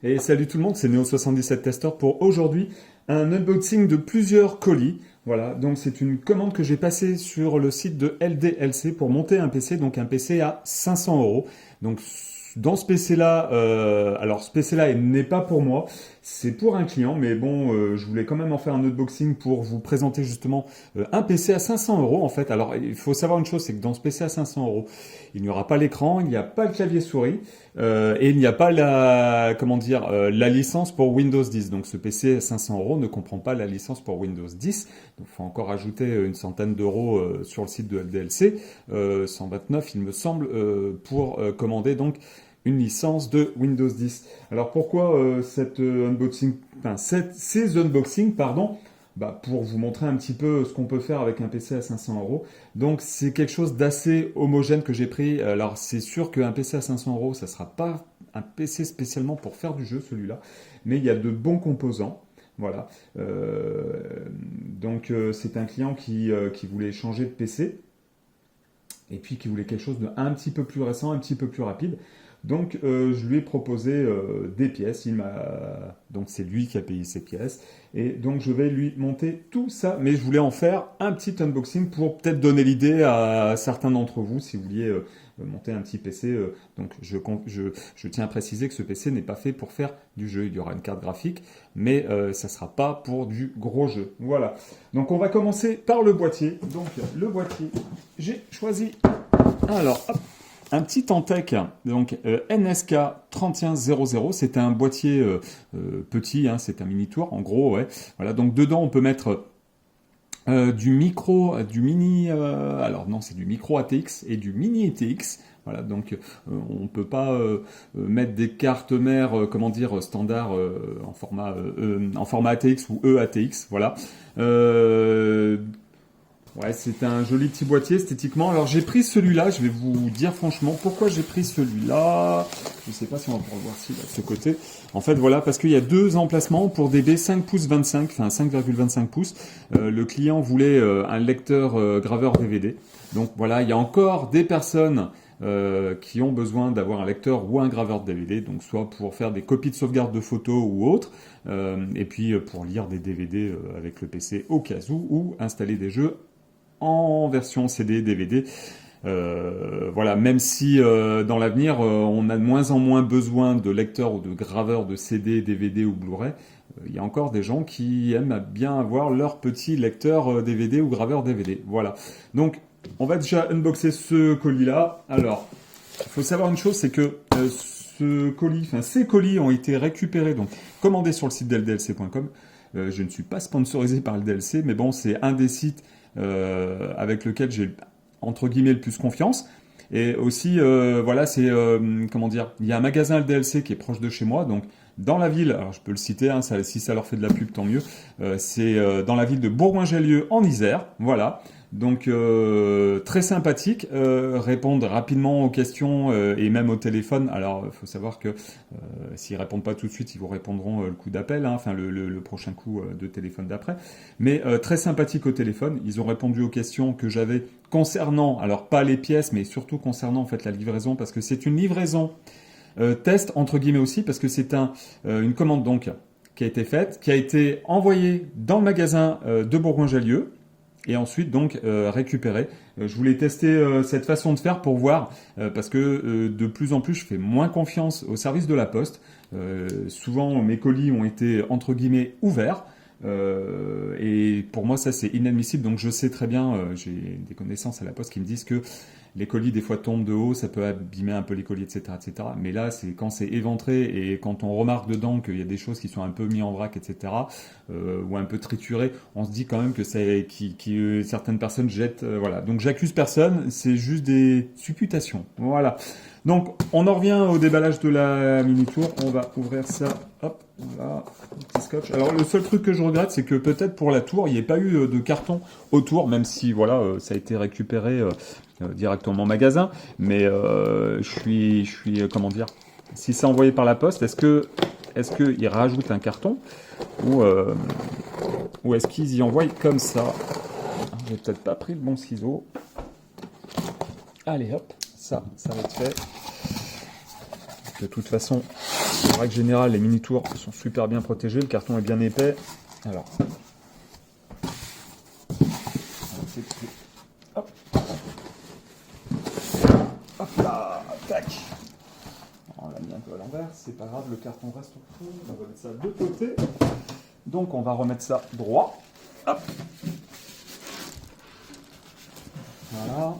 Et salut tout le monde, c'est Neo77Tester pour aujourd'hui un unboxing de plusieurs colis. Voilà, donc c'est une commande que j'ai passée sur le site de LDLC pour monter un PC, donc un PC à 500 euros. Donc dans ce PC-là, alors ce PC-là il n'est pas pour moi, c'est pour un client, mais bon, je voulais quand même en faire un unboxing pour vous présenter justement un PC à 500 euros en fait. Alors il faut savoir une chose, c'est que dans ce PC à 500 euros, il n'y aura pas l'écran, il n'y a pas le clavier souris. Et il n'y a pas la, comment dire, la licence pour Windows 10. Donc ce PC à 500 euros ne comprend pas la licence pour Windows 10. Donc il faut encore ajouter une centaine d'euros sur le site de LDLC. 129 il me semble, pour commander donc une licence de Windows 10. Alors pourquoi cette unboxing, enfin ces unboxings, pardon, bah, pour vous montrer un petit peu ce qu'on peut faire avec un PC à 500 euros. Donc c'est quelque chose d'assez homogène que j'ai pris. Alors c'est sûr qu'un PC à 500 euros, ça ne sera pas un PC spécialement pour faire du jeu celui-là, mais il y a de bons composants. Voilà. Donc c'est un client qui voulait changer de PC et puis qui voulait quelque chose de un petit peu plus récent, un petit peu plus rapide. Donc je lui ai proposé des pièces, donc c'est lui qui a payé ces pièces, et donc je vais lui monter tout ça, mais je voulais en faire un petit unboxing pour peut-être donner l'idée à certains d'entre vous si vous vouliez monter un petit PC. Donc je tiens à préciser que ce PC n'est pas fait pour faire du jeu, il y aura une carte graphique, mais ça ne sera pas pour du gros jeu. Voilà, donc on va commencer par le boîtier. Donc le boîtier, j'ai choisi, alors hop, un petit Antec, donc NSK 3100, c'est un boîtier petit, hein, c'est un mini tour en gros, ouais. Voilà, donc dedans on peut mettre du micro, du mini, alors non c'est du micro ATX et du mini ATX. Voilà, donc on ne peut pas mettre des cartes mères, comment dire, standard en format ATX ou EATX. Voilà. Ouais, c'est un joli petit boîtier esthétiquement. Alors j'ai pris celui-là, je vais vous dire franchement pourquoi j'ai pris celui-là. Je ne sais pas si on va pouvoir le voir ici, là, de ce côté. En fait, voilà, parce qu'il y a deux emplacements pour DB 5 pouces 25, enfin 5,25 pouces. Le client voulait un lecteur graveur DVD. Donc voilà, il y a encore des personnes qui ont besoin d'avoir un lecteur ou un graveur de DVD, donc soit pour faire des copies de sauvegarde de photos ou autre, et puis pour lire des DVD avec le PC au cas où, ou installer des jeux en version CD, DVD. Voilà, même si dans l'avenir on a de moins en moins besoin de lecteurs ou de graveurs de CD, DVD ou Blu-ray, il y a encore des gens qui aiment bien avoir leur petit lecteur DVD ou graveur DVD. Voilà. Donc on va déjà unboxer ce colis-là. Alors, il faut savoir une chose, c'est que ces colis ont été récupérés, donc commandés sur le site d'ldlc.com. Je ne suis pas sponsorisé par LDLC, mais bon, c'est un des sites avec lequel j'ai entre guillemets le plus confiance. Et aussi, voilà, c'est comment dire, il y a un magasin LDLC qui est proche de chez moi, donc dans la ville, alors je peux le citer, hein, si ça leur fait de la pub, tant mieux. C'est dans la ville de Bourgoin-Jallieu en Isère, voilà. Donc très sympathique, répondent rapidement aux questions et même au téléphone. Alors il faut savoir que s'ils répondent pas tout de suite, ils vous répondront le coup d'appel, hein, enfin le prochain coup de téléphone d'après. Mais très sympathique au téléphone. Ils ont répondu aux questions que j'avais concernant, alors pas les pièces, mais surtout concernant en fait la livraison, parce que c'est une livraison test entre guillemets aussi, parce que c'est une commande donc qui a été faite, qui a été envoyée dans le magasin de Bourgoin-Jallieu et ensuite donc récupéré. Je voulais tester cette façon de faire pour voir, parce que de plus en plus je fais moins confiance au service de la poste. Souvent mes colis ont été entre guillemets ouverts. Et pour moi ça c'est inadmissible, donc je sais très bien, j'ai des connaissances à la poste qui me disent que les colis des fois tombent de haut, ça peut abîmer un peu les colis, etc., etc. Mais là, c'est quand c'est éventré et quand on remarque dedans qu'il y a des choses qui sont un peu mises en vrac, etc., ou un peu triturées, on se dit quand même que certaines personnes jettent. Voilà. Donc j'accuse personne, c'est juste des supputations. Voilà. Donc on en revient au déballage de la mini tour. On va ouvrir ça. Hop, voilà, petit scotch. Alors le seul truc que je regrette, c'est que peut-être pour la tour, il n'y ait pas eu de carton autour, même si voilà, ça a été récupéré directement en magasin. Mais je suis comment dire, si c'est envoyé par la poste, est-ce qu'ils rajoutent un carton ou est-ce qu'ils y envoient comme ça? J'ai peut-être pas pris le bon ciseau. Allez hop, ça va être fait. De toute façon, En règle générale, les mini-tours sont super bien protégés, le carton est bien épais. Alors, hop, hop là, tac. On l'a mis un peu à l'envers, c'est pas grave, le carton reste au fond. On va mettre ça de côté. Donc on va remettre ça droit. Hop. Voilà.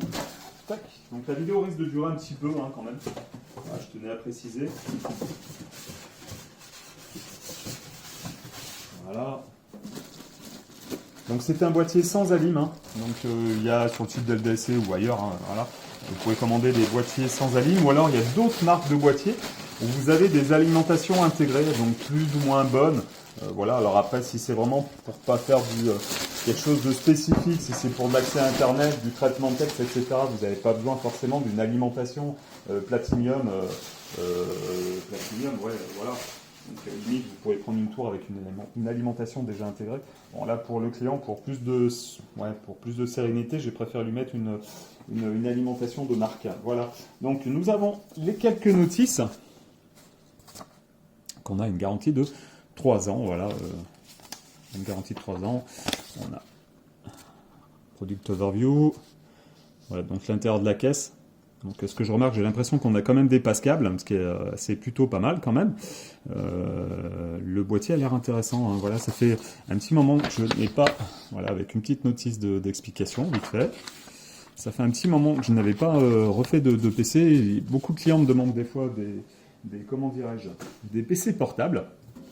Tac. Donc la vidéo risque de durer un petit peu hein, quand même. Voilà, je tenais à préciser. Voilà. Donc c'est un boîtier sans alim. Hein. Donc il y a sur le site d'LDSC ou ailleurs, hein, voilà. Vous pouvez commander des boîtiers sans alim, ou alors il y a d'autres marques de boîtiers où vous avez des alimentations intégrées, donc plus ou moins bonnes. Voilà, alors après, si c'est vraiment pour pas faire quelque chose de spécifique, si c'est pour de l'accès à Internet, du traitement de texte, etc., vous n'avez pas besoin forcément d'une alimentation platinium. Platinium, ouais, voilà. Donc limite, vous pouvez prendre une tour avec une alimentation déjà intégrée. Bon, là, pour le client, pour plus de sérénité, j'ai préféré lui mettre une alimentation de marque. Voilà. Donc, nous avons les quelques notices qu'on a une garantie de 3 ans. Voilà. Une garantie de 3 ans. On a Product Overview. Voilà, donc l'intérieur de la caisse. Donc, ce que je remarque, j'ai l'impression qu'on a quand même des passes-câbles, ce qui est c'est plutôt pas mal quand même. Le boîtier a l'air intéressant. Hein. Voilà, ça fait un petit moment que je n'ai pas, voilà, avec une petite notice d'explication, vite fait. Ça fait un petit moment que je n'avais pas refait de PC. Et beaucoup de clients me demandent des fois comment dirais-je, des PC portables.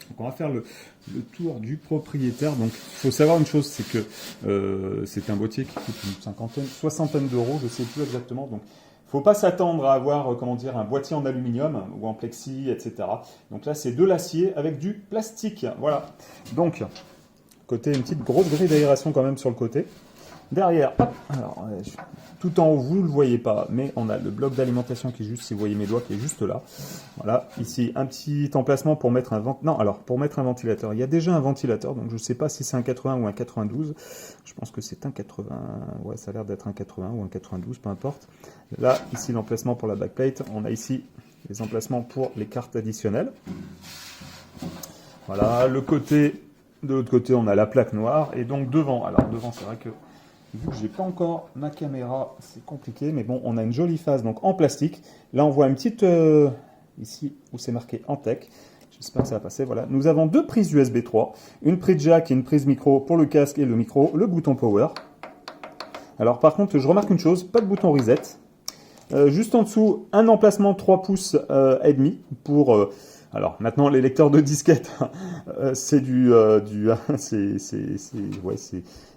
Donc on va faire le tour du propriétaire. Donc il faut savoir une chose, c'est que c'est un boîtier qui coûte une soixantaine d'euros, je ne sais plus exactement. Donc il ne faut pas s'attendre à avoir un boîtier en aluminium ou en plexi, etc. Donc là, c'est de l'acier avec du plastique. Voilà. Donc, côté, une petite grosse grille d'aération quand même sur le côté. Derrière, hop, alors, tout en haut, vous ne le voyez pas, mais on a le bloc d'alimentation qui est juste, si vous voyez mes doigts, qui est juste là. Voilà, ici, un petit emplacement pour mettre pour mettre un ventilateur. Il y a déjà un ventilateur, donc je ne sais pas si c'est un 80 ou un 92. Je pense que c'est un 80, ouais, ça a l'air d'être un 80 ou un 92, peu importe. Là, ici, l'emplacement pour la backplate. On a ici les emplacements pour les cartes additionnelles. Voilà, de l'autre côté, on a la plaque noire, et donc devant, alors devant, c'est vrai que vu que j'ai pas encore ma caméra, c'est compliqué, mais bon, on a une jolie face donc en plastique. Là, on voit une petite ici où c'est marqué Antec. J'espère que ça va passer. Voilà, nous avons 2 prises USB 3, une prise jack et une prise micro pour le casque et le micro, le bouton power. Alors par contre, je remarque une chose, pas de bouton reset. Juste en dessous, un emplacement 3 pouces et demi pour alors maintenant les lecteurs de disquettes, c'est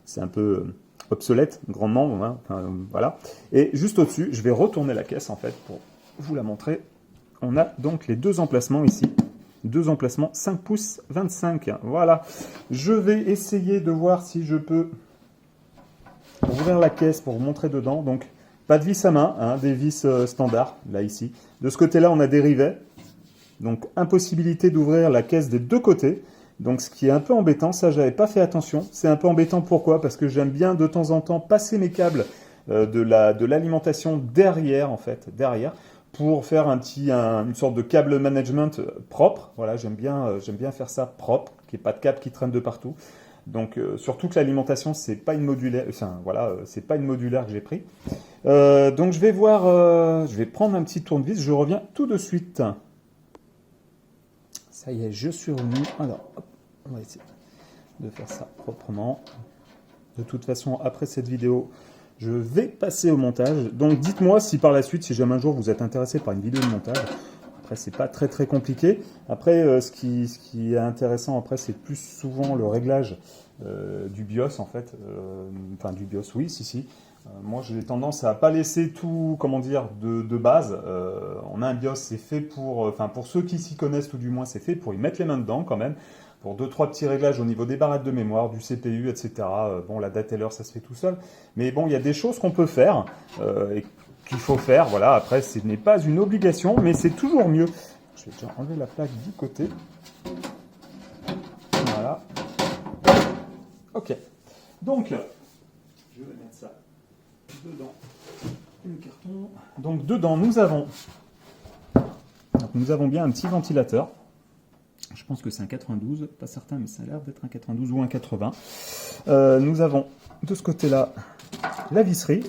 c'est un peu obsolète, grandement, hein, voilà. Et juste au-dessus, je vais retourner la caisse, en fait, pour vous la montrer. On a donc les 2 emplacements ici. 2 emplacements 5 pouces 25. Voilà. Je vais essayer de voir si je peux ouvrir la caisse pour vous montrer dedans. Donc, pas de vis à main, hein, des vis standards, là, ici. De ce côté-là, on a des rivets. Donc, impossibilité d'ouvrir la caisse des 2 côtés. Donc, ce qui est un peu embêtant, ça, j'avais pas fait attention. C'est un peu embêtant, pourquoi? Parce que j'aime bien de temps en temps passer mes câbles de l'alimentation derrière, en fait, derrière, pour faire une sorte de câble management propre. Voilà, j'aime bien faire ça propre, qu'il n'y ait pas de câble qui traîne de partout. Donc, surtout que l'alimentation, c'est pas une modulaire, enfin, voilà, c'est pas une modulaire que j'ai pris. Donc, je vais prendre un petit tournevis. Je reviens tout de suite. Ça y est, je suis revenu. Alors, hop, on va essayer de faire ça proprement. De toute façon, après cette vidéo, je vais passer au montage. Donc, dites-moi si par la suite, si jamais un jour vous êtes intéressé par une vidéo de montage. Après, c'est pas très très compliqué. Après, ce qui est intéressant, après, c'est plus souvent le réglage du BIOS, en fait. Enfin, du BIOS, oui, si. Moi, j'ai tendance à pas laisser tout, comment dire, de base. On a un BIOS, c'est fait pour ceux qui s'y connaissent, tout du moins, c'est fait pour y mettre les mains dedans, quand même. Pour 2-3 petits réglages au niveau des barrettes de mémoire, du CPU, etc. Bon, la date et l'heure, ça se fait tout seul. Mais bon, il y a des choses qu'on peut faire et qu'il faut faire. Voilà, après, ce n'est pas une obligation, mais c'est toujours mieux. Je vais déjà enlever la plaque du côté. Voilà. Ok. Donc, je vais mettre ça dedans. Le carton. Donc, dedans, nous avons bien un petit ventilateur. Je pense que c'est un 92, pas certain, mais ça a l'air d'être un 92 ou un 80. Nous avons de ce côté-là la visserie.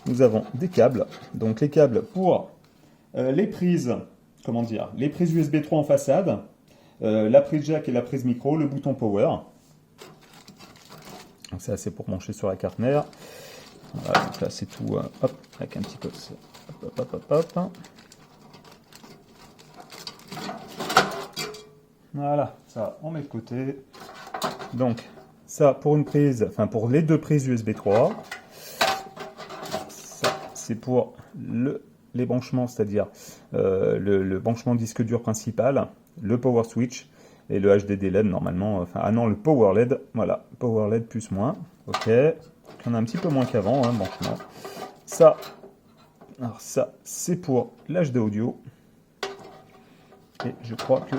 Nous avons des câbles. Donc les câbles pour les prises, comment dire, les prises USB 3 en façade, la prise jack et la prise micro, le bouton power. Donc ça c'est pour brancher sur la carte mère. Voilà, donc là c'est tout, hop, avec un petit peu de hop, hop, hop, hop. Voilà, ça on met de côté. Donc ça pour une prise, enfin pour les deux prises USB 3. Ça c'est pour les branchements, c'est-à-dire le branchement disque dur principal, le power switch et le HDD LED normalement. Enfin ah non, le power LED. Voilà, power LED plus moins. Ok, on a un petit peu moins qu'avant, hein, branchement. Ça, alors ça c'est pour l'HD audio. Et je crois que,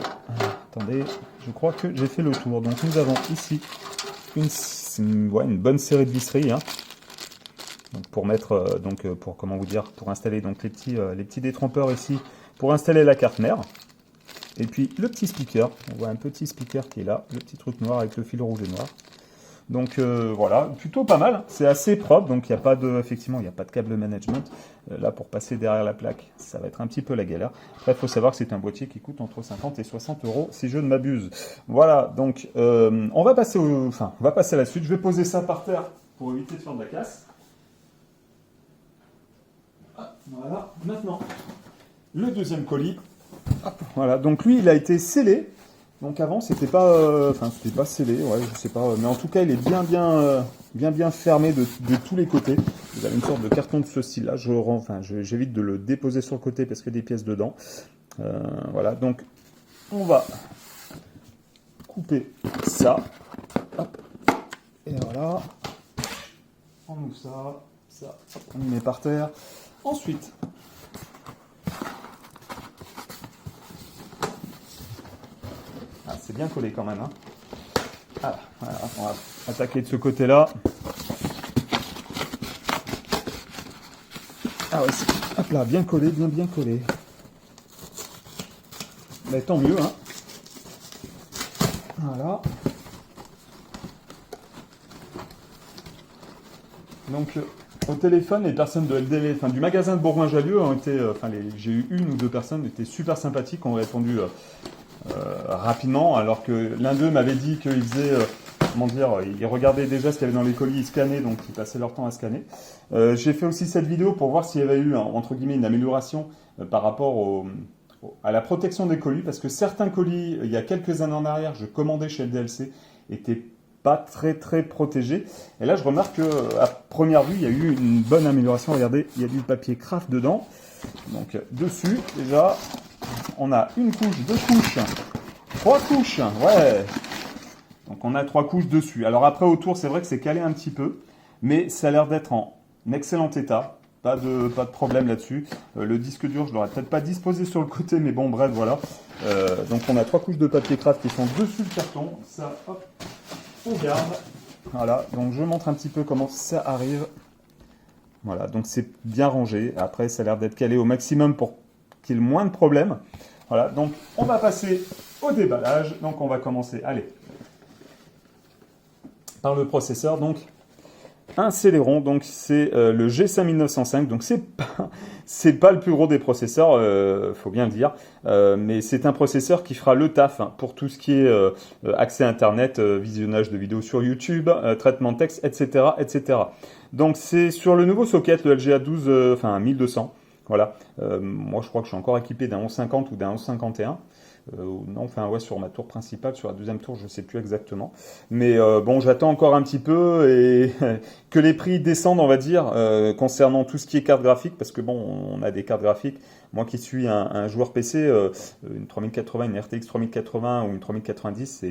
attendez, je crois que j'ai fait le tour. Donc nous avons ici une bonne série de visseries, hein. Donc pour mettre, pour comment vous dire, pour installer donc les petits détrompeurs ici, pour installer la carte mère. Et puis le petit speaker, on voit un petit speaker qui est là, le petit truc noir avec le fil rouge et noir. Donc voilà, plutôt pas mal, c'est assez propre, donc il n'y a pas de, effectivement, il n'y a pas de câble management. Là, pour passer derrière la plaque, ça va être un petit peu la galère. Après, il faut savoir que c'est un boîtier qui coûte entre 50 et 60 euros, si je ne m'abuse. Voilà, donc on va passer à la suite. Je vais poser ça par terre pour éviter de faire de la casse. Ah, voilà, maintenant, le deuxième colis. Hop, voilà, donc lui, il a été scellé. Donc avant, c'était pas scellé, ouais, je sais pas, mais en tout cas, il est bien fermé de tous les côtés. Vous avez une sorte de carton de ce style-là. J'évite de le déposer sur le côté parce qu'il y a des pièces dedans. Voilà, donc on va couper ça. Hop, et voilà. On ouvre ça, hop, on le met par terre. Ensuite, c'est bien collé quand même, hein. Voilà, on va attaquer de ce côté-là. Ah ouais, hop là, bien collé, bien collé. Mais tant mieux, hein. Voilà. Donc, au téléphone, les personnes de LDL, enfin du magasin de Bourgoin-Jallieu ont été, j'ai eu une ou deux personnes qui étaient super sympathiques, ont répondu rapidement, alors que l'un d'eux m'avait dit qu'il faisait, il regardait déjà ce qu'il y avait dans les colis, il scannait, donc ils passaient leur temps à scanner. J'ai fait aussi cette vidéo pour voir s'il y avait eu, entre guillemets, une amélioration par rapport à la protection des colis, parce que certains colis, il y a quelques années en arrière, je commandais chez LDLC, étaient pas très protégés. Et là, je remarque qu'à première vue, il y a eu une bonne amélioration. Regardez, il y a du papier craft dedans. Donc dessus, déjà, on a une couche, deux couches, trois couches, ouais. Donc on a trois couches dessus. Alors après, autour, c'est vrai que c'est calé un petit peu, mais ça a l'air d'être en excellent état. Pas de problème là-dessus. Le disque dur, je l'aurais peut-être pas disposé sur le côté, mais bon, bref, voilà. Donc on a trois couches de papier craft qui sont dessus le carton. Ça, hop, on garde. Voilà, donc je montre un petit peu comment ça arrive. Voilà, donc c'est bien rangé. Après, ça a l'air d'être calé au maximum pour qu'il y ait le moins de problèmes. Voilà, donc on va passer au déballage. Donc on va commencer, allez, par le processeur. Donc un Celeron, donc c'est le G5905. Donc c'est pas le plus gros des processeurs, faut bien le dire, mais c'est un processeur qui fera le taf, hein, pour tout ce qui est accès Internet, visionnage de vidéos sur YouTube, traitement de texte, etc., etc. Donc c'est sur le nouveau socket, le LGA 12, 1200. Voilà. Moi, je crois que je suis encore équipé d'un 1150 ou d'un 1151. Non, enfin, ouais, sur ma tour principale, sur la deuxième tour, je ne sais plus exactement. Mais bon, j'attends encore un petit peu et que les prix descendent, on va dire, concernant tout ce qui est carte graphique, parce que bon, on a des cartes graphiques. Moi qui suis un joueur PC, une 3080, une RTX 3080 ou une 3090,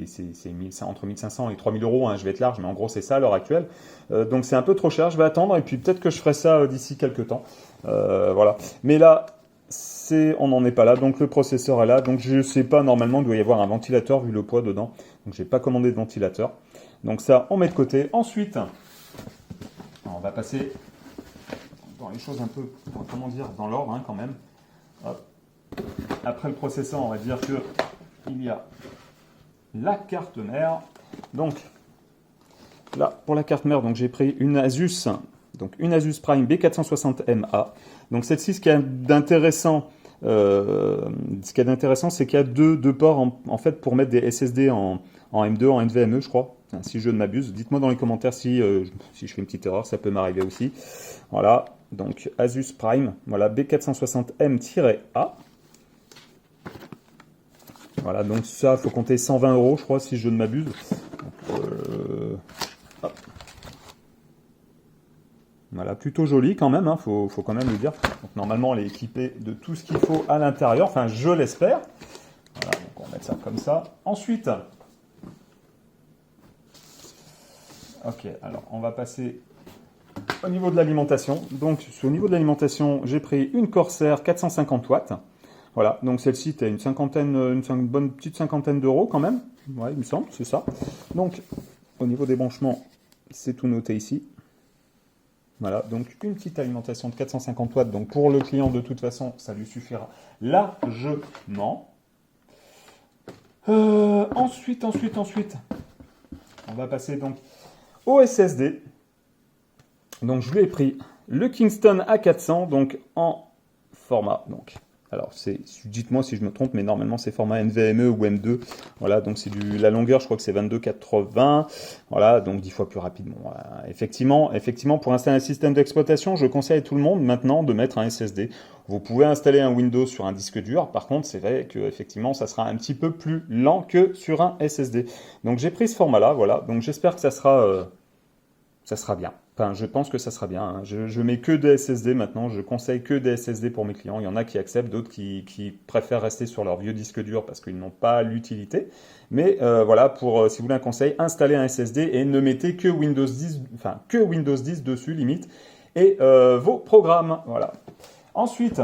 c'est entre 1500 et 3000 euros, hein, je vais être large, mais en gros, c'est ça à l'heure actuelle. Donc c'est un peu trop cher, je vais attendre et puis peut-être que je ferai ça d'ici quelques temps. Voilà. Mais là, on n'en est pas là, donc le processeur est là, donc je sais pas, normalement il doit y avoir un ventilateur vu le poids dedans, donc j'ai pas commandé de ventilateur, donc ça on met de côté. Ensuite, on va passer dans les choses un peu, comment dire, dans l'ordre, hein, quand même. Hop. Après le processeur, on va dire que il y a la carte mère. Donc, là, pour la carte mère, donc j'ai pris une Asus, donc une Asus Prime B460MA. Donc celle-ci, ce qu'il y a d'intéressant, c'est qu'il y a deux ports en fait pour mettre des SSD en M2, en NVMe, je crois. Enfin, si je ne m'abuse, dites-moi dans les commentaires si je fais une petite erreur, ça peut m'arriver aussi. Voilà, donc Asus Prime, voilà B460M-A. Voilà, donc ça, il faut compter 120 €, je crois, si je ne m'abuse. Voilà, plutôt joli quand même, faut quand même le dire. Donc normalement, elle est équipée de tout ce qu'il faut à l'intérieur, enfin je l'espère. Voilà, donc on va mettre ça comme ça. Ensuite, ok, alors on va passer au niveau de l'alimentation. Donc au niveau de l'alimentation, j'ai pris une Corsair 450 watts. Voilà, donc celle-ci, tu as une bonne petite cinquantaine d'euros quand même. Ouais, il me semble, c'est ça. Donc au niveau des branchements, c'est tout noté ici. Voilà, donc une petite alimentation de 450 watts. Donc pour le client, de toute façon, ça lui suffira largement. Ensuite, on va passer donc au SSD. Donc je lui ai pris le Kingston A400, donc en format. Donc, alors dites-moi si je me trompe, mais normalement c'est format NVMe ou M2. Voilà, donc c'est la longueur, je crois que c'est 22,80. Voilà, donc 10 fois plus rapidement. Voilà. Effectivement, pour installer un système d'exploitation, je conseille à tout le monde maintenant de mettre un SSD. Vous pouvez installer un Windows sur un disque dur. Par contre, c'est vrai que effectivement, ça sera un petit peu plus lent que sur un SSD. Donc j'ai pris ce format-là. Voilà, donc j'espère que ça sera bien. Enfin, je pense que ça sera bien. Je mets que des SSD maintenant. Je conseille que des SSD pour mes clients. Il y en a qui acceptent, d'autres qui préfèrent rester sur leur vieux disque dur parce qu'ils n'ont pas l'utilité. Mais voilà, si vous voulez un conseil, installez un SSD et ne mettez que Windows 10, enfin que Windows 10 dessus limite et vos programmes. Voilà. Ensuite,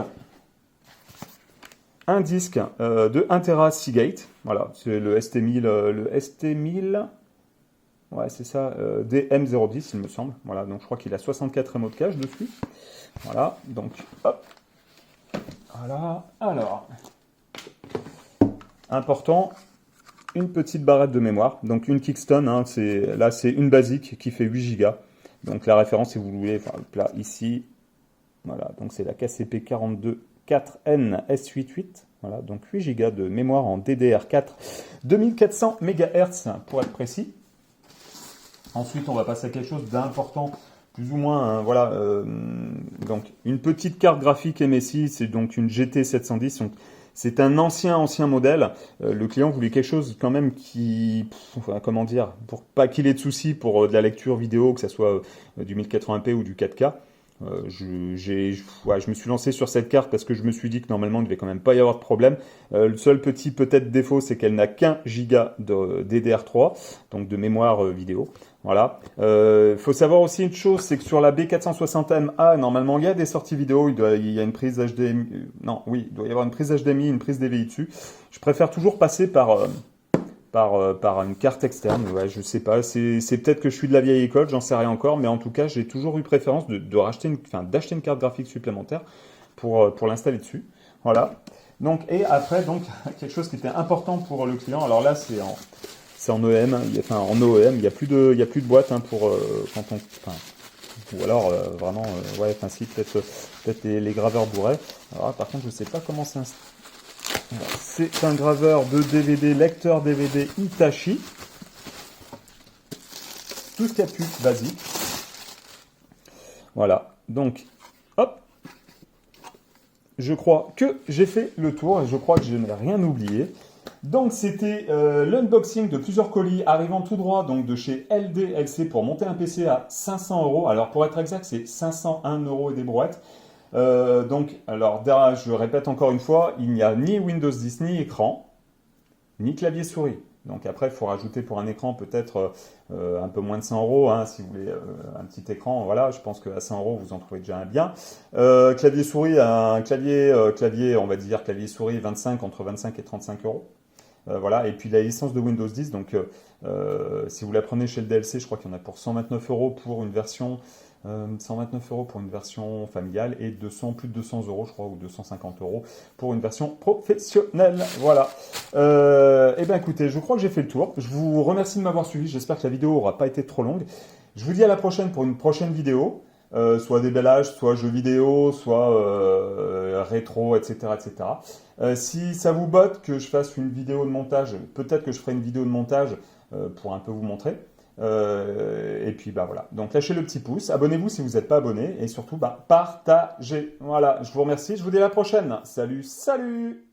un disque de 1 Tera Seagate. Voilà, c'est le ST1000. Ouais, c'est ça, DM010, il me semble. Voilà, donc je crois qu'il a 64 MO de cache dessus. Voilà, donc, hop. Voilà, alors. Important, une petite barrette de mémoire. Donc une Kingston, là c'est une basique qui fait 8 Go. Donc la référence, si vous voulez, enfin, là, ici. Voilà, donc c'est la KCP 424N S88. Voilà, donc 8 Go de mémoire en DDR4, 2400 MHz pour être précis. Ensuite, on va passer à quelque chose d'important, plus ou moins, voilà, donc une petite carte graphique MSI, c'est donc une GT 710, donc c'est un ancien modèle. Le client voulait quelque chose quand même comment dire, pour pas qu'il ait de soucis pour de la lecture vidéo, que ce soit du 1080p ou du 4K. Je me suis lancé sur cette carte parce que je me suis dit que normalement il ne devait quand même pas y avoir de problème. Le seul petit peut-être défaut, c'est qu'elle n'a qu'un giga de DDR3, donc de mémoire vidéo. Voilà. Faut savoir aussi une chose, c'est que sur la B460MA, normalement il y a des sorties vidéo, il y a une prise HDMI. Il doit y avoir une prise HDMI, une prise DVI dessus. Je préfère toujours passer par une carte externe. Ouais, je sais pas, c'est peut-être que je suis de la vieille école, j'en sais rien encore, mais en tout cas, j'ai toujours eu préférence d'acheter une carte graphique supplémentaire pour l'installer dessus. Voilà. Donc, et après, donc, quelque chose qui était important pour le client. Alors là, c'est en EM, en OEM, il y a plus de boîte pour quand on, ou alors vraiment, ouais, si peut-être les graveurs bourrés. Alors par contre, je sais pas comment c'est installé. C'est un graveur de DVD, lecteur DVD Hitachi. Tout ce qu'il y a de plus basique. Voilà, donc, hop. Je crois que j'ai fait le tour et je crois que je n'ai rien oublié. Donc c'était l'unboxing de plusieurs colis arrivant tout droit donc de chez LDLC pour monter un PC à 500 €. Alors pour être exact, c'est 501 € et des brouettes. Alors derrière, je répète encore une fois, il n'y a ni Windows 10, ni écran, ni clavier souris. Donc après, il faut rajouter pour un écran peut-être un peu moins de 100 €, si vous voulez un petit écran. Voilà, je pense qu'à 100 € vous en trouvez déjà un bien. Clavier souris, un clavier, on va dire clavier souris entre 25 et 35 €. Voilà, et puis la licence de Windows 10, donc si vous la prenez chez le DLC, je crois qu'il y en a pour 129 euros pour une version 129 euros pour une version familiale et 200, plus de 200 euros, je crois, ou 250 euros pour une version professionnelle. Voilà. Eh bien, écoutez, je crois que j'ai fait le tour. Je vous remercie de m'avoir suivi. J'espère que la vidéo aura pas été trop longue. Je vous dis à la prochaine pour une prochaine vidéo. Soit déballage, soit jeux vidéo, soit rétro, etc. etc. Si ça vous botte que je fasse une vidéo de montage, peut-être que je ferai une vidéo de montage pour un peu vous montrer. Et puis bah voilà, donc lâchez le petit pouce, abonnez-vous si vous n'êtes pas abonné et surtout bah, partagez. Voilà, je vous remercie, je vous dis à la prochaine. Salut, salut!